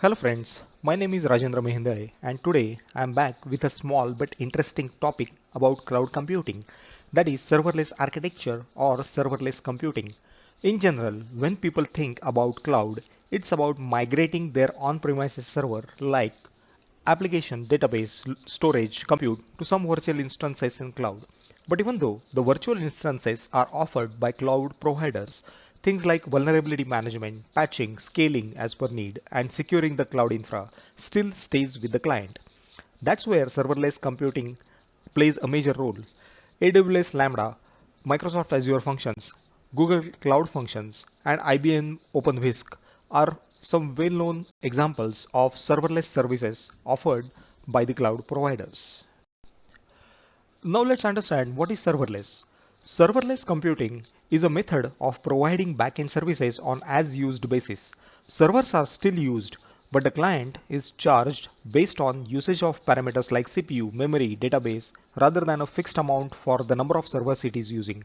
Hello friends, my name is Rajendra Mehendale and today I am back with a small but interesting topic about cloud computing, that is serverless architecture or serverless computing. In general, when people think about cloud, it's about migrating their on-premises server like application, database, storage, compute to some virtual instances in cloud. But even though the virtual instances are offered by cloud providers, things like vulnerability management, patching, scaling as per need, and securing the cloud infra still stays with the client. That's where serverless computing plays a major role. AWS Lambda, Microsoft Azure Functions, Google Cloud Functions, and IBM OpenWhisk are some well-known examples of serverless services offered by the cloud providers. Now let's understand what is serverless. Serverless computing is a method of providing backend services on as-used basis. Servers are still used, but the client is charged based on usage of parameters like CPU, memory, database, rather than a fixed amount for the number of servers it is using.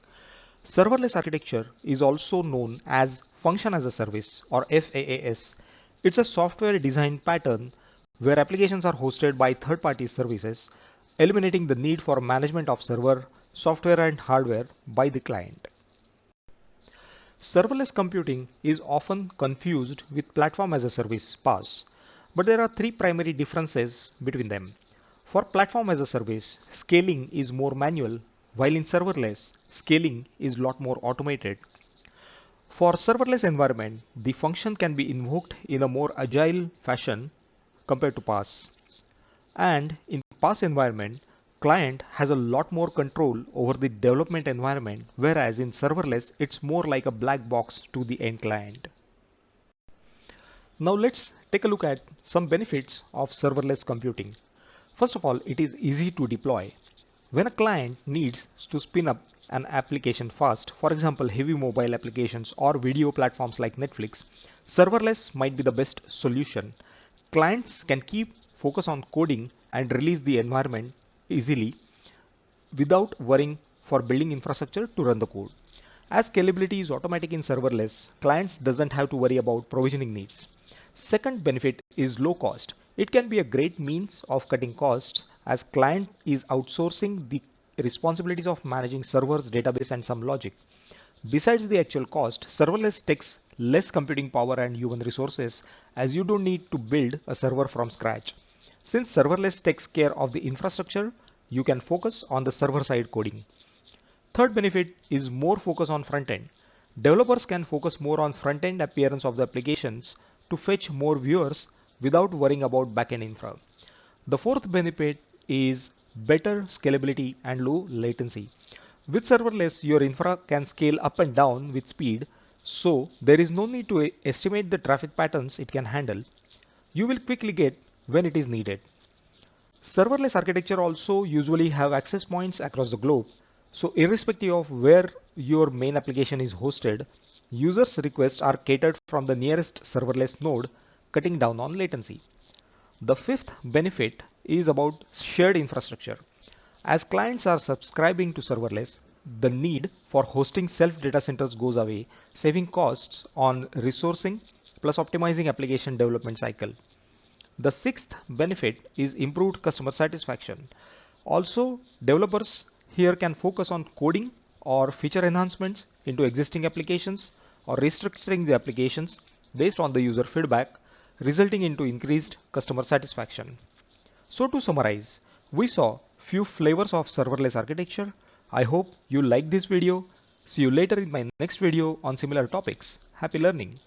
Serverless architecture is also known as Function as a Service or FaaS. It's a software design pattern where applications are hosted by third-party services, eliminating the need for management of server, software and hardware by the client. Serverless computing is often confused with Platform as a Service PaaS, but there are three primary differences between them. For Platform as a Service, scaling is more manual, while in serverless, scaling is a lot more automated. For serverless environment, the function can be invoked in a more agile fashion compared to PaaS. And in PaaS environment, client has a lot more control over the development environment, whereas in serverless, it's more like a black box to the end client. Now let's take a look at some benefits of serverless computing. First of all, it is easy to deploy. When a client needs to spin up an application fast, for example, heavy mobile applications or video platforms like Netflix, serverless might be the best solution. Clients can keep focus on coding and release the environment easily without worrying for building infrastructure to run the code. As scalability is automatic in serverless, clients doesn't have to worry about provisioning needs. Second benefit is low cost. It can be a great means of cutting costs as client is outsourcing the responsibilities of managing servers, database and some logic. Besides the actual cost, serverless takes less computing power and human resources as you don't need to build a server from scratch. Since serverless takes care of the infrastructure, you can focus on the server side coding. Third benefit is more focus on front end. Developers can focus more on front end appearance of the applications to fetch more viewers without worrying about backend infra. The fourth benefit is better scalability and low latency. With serverless, your infra can scale up and down with speed, so there is no need to estimate the traffic patterns it can handle. You will quickly get when it is needed. Serverless architecture also usually have access points across the globe, so irrespective of where your main application is hosted, users' requests are catered from the nearest serverless node, cutting down on latency. The fifth benefit is about shared infrastructure. As clients are subscribing to serverless, the need for hosting self data centers goes away, saving costs on resourcing plus optimizing application development cycle. The sixth benefit is improved customer satisfaction. Also, developers here can focus on coding or feature enhancements into existing applications or restructuring the applications based on the user feedback, resulting into increased customer satisfaction. So to summarize, we saw few flavors of serverless architecture. I hope you like this video. See you later in my next video on similar topics. Happy learning.